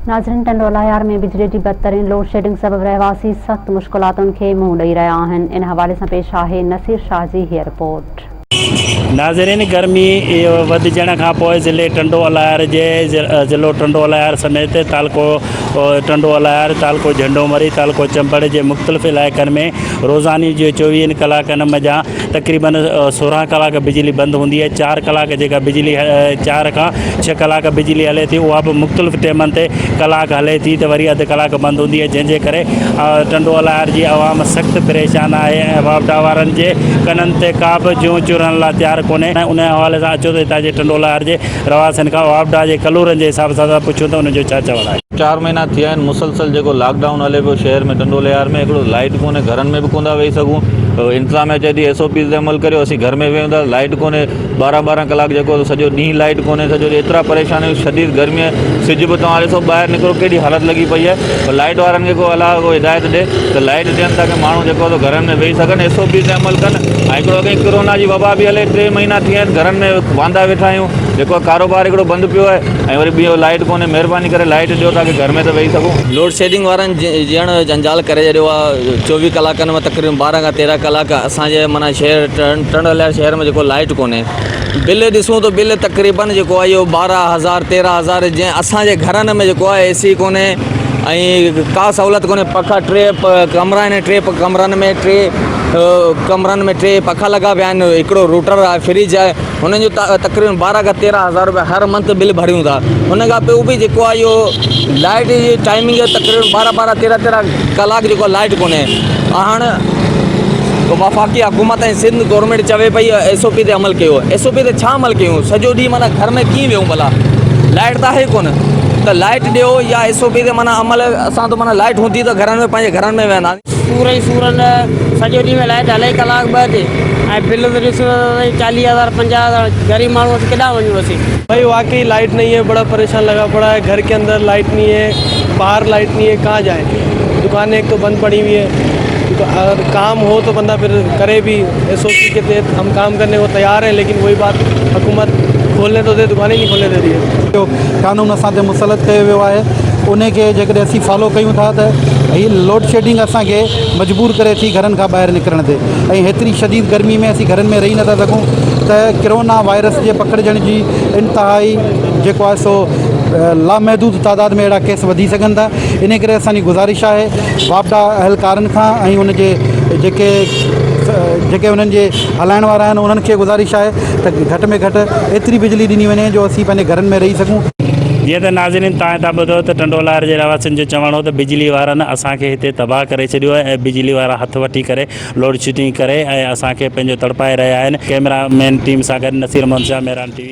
नाज़रीन, ٹنڈوالهيار में बिजली जी बदतरीन लोडशेडिंग सबब रहवासी सख्त मुश्किलातुनि खे मुंहुं ॾेई रहिया आहिनि। इन हवाले सां पेश आहे नसीर शाह जी हीअ रिपोर्ट। नाज़रीन, गर्मी वधिजण खां पोइ ज़िले ज़िलो टिंडोलाहियार समेत तालको टिंडोलाहियार, तालको झंडोमरी, तालको चंबड़ जे मुख़्तलिफ़ इलाइक़नि में रोज़ानी जो 24 कलाकनि मज़ा तक़रीबन 16 कलाक बिजली बंदि हूंदी आहे। 4 कलाक जेका बिजली 4 खां 6 कलाक बिजली हले थी, उहा बि मुख़्तलिफ़ टाइमनि ते कलाक हले थी त वरी अधु कलाक बंदि हूंदी आहे, जंहिंजे करे टिंडोलाहियार जी आवाम सख़्तु परेशान आहे ऐं वापडा वारनि जे कननि ते का बि जूं चुरण लाइ तयारु कोन्हे। उन हवाले सां अचो त हितां जे टिंडोलाहियार जे रवासियुनि खां वापडा जे कलूरनि जे हिसाब सां पुछूं त उनजो छा चवणु आहे। 4 महीना थिया आहिनि मुसलसल जेको लॉकडाउन हले पियो शहर में टिंडोलाहियार में, हिकिड़ो लाइट कोन्हे, घरनि में बि कोन था वेही सघूं। इंतज़ामिया चए थी SOPs ते अमल करियो, असीं घर में वेहूं था, लाइट कोन्हे, 12-12 कलाक जेको सॼो ॾींहुं लाइट कोन्हे, सॼो एतिरा परेशान आहियूं। शदीद गर्मी आहे, सिज बि तव्हां ॾिसो ॿाहिरि निकिरो केॾी हालति लॻी पई आहे। लाइट वारनि खे को अलाह को हिदायत ॾे त लाइट ॾियनि ताकी माण्हू जेको घरनि में वेही सघनि, SOPs ते अमल कनि। ऐं हिकिड़ो अॻे कोरोना जी वबा बि हले, 3 महीना थिया आहिनि घरनि में वांदा वेठा आहियूं, जेको कारोबार हिकिड़ो बंदि पियो आहे ऐं वरी ॿियो लाइट कोन्हे। महिरबानी करे लाइट ॾियो ताकी घर में त वेही सघूं। लोडशेडिंग वारनि ॼण जंजाल करे छॾियो आहे। 24 कलाकनि में तक़रीबन 12 खां 13 कलाक असांजे माना शहर टिंडोलाहियार शहर में जेको लाइट कोन्हे। बिल ॾिसूं त बिल तक़रीबन जेको आहे इहो 12,000 13,000, जंहिं असांजे घरनि में जेको आहे AC कोन्हे ऐं का सहूलियत कोन्हे। पखा 3 कमरा आहिनि, 3 कमरनि में 3 पखा लॻा पिया आहिनि, हिकिड़ो रूटर आहे, फ्रिज आहे। हुननि जो तक़रीबन 12 खां 13,000 रुपया हर मंथ बिल भरियूं था। हुन खां पोइ बि जेको आहे इहो लाइट जी टाइमिंग तक़रीबन 12-12 13-13 कलाक जेको लाइट कोन्हे। हाणे वफ़ाक़ी हुकूमत ऐं सिंध गवर्नमेंट चवे पई SOP ते अमल कयो। SOP ते छा अमल कयूं? सॼो ॾींहुं माना घर में कीअं वेहूं? भला लाइट त आहे कोन, त लाइट ॾियो या SOP ते माना अमल। असां त माना लाइट हूंदी त घरनि में पंहिंजे घरनि में वेहंदा। सूरनि सॼो ॾींहुं में लाइट हले कलाक ॿ ते, ऐं बिल त ॾिसो 40,000 50,000। गरीब माण्हू असीं केॾा वञूं? असीं भाई वाकई लाइट नहीं है, बड़ा परेशान लगा पड़ा है। घर के अंदर लाइट नहीं है, बाहर लाइट नहीं है, कहाँ जाए? दुकानें एक तो बंद पड़ी हुई है। अगर काम हो तो बंदा फिर करे भी। SOP के तहत हम काम करने को तैयार हैं, लेकिन वही बात हुकूमत खोलने तो दे, दुकानें नहीं खोलने दे रही है। जो कानून असां ते मुसलत कयो वियो आहे उन खे जेकॾहिं असीं फॉलो कयूं था त हीअ लोड शेडिंग असांखे मजबूर करे थी घरनि खां ॿाहिरि निकिरण ते। ऐं हेतिरी शदीद गर्मी में असीं घरनि में रही नथा सघूं त कोरोना वायरस जे पकड़जण जी इंतिहाई जेको आहे सो लामहदूद तादाद में अहिड़ा केस वधी सघनि था। इन करे असांजी गुज़ारिश आहे वापडा अहलकारनि खां ऐं उन जे जेके उन्हनि जे हलाइण वारा आहिनि उन्हनि खे गुज़ारिश आहे त घटि में घटि एतिरी बिजली ॾिनी वञे जो असीं पंहिंजे घरनि में रही सघूं। जीअं त नाज़रीन तव्हां ॿुधो त टिंडोलाहियार जे रवासियुनि जो चवणो त बिजली वारनि असांखे हिते तबाह करे छॾियो आहे ऐं बिजली वारा हथ वठी करे लोड शेडिंग करे ऐं असांखे पंहिंजो तड़पाए रहिया आहिनि। कैमरामैन टीम सां गॾु नसीर मोहम्मद शाह, मेहरान TV।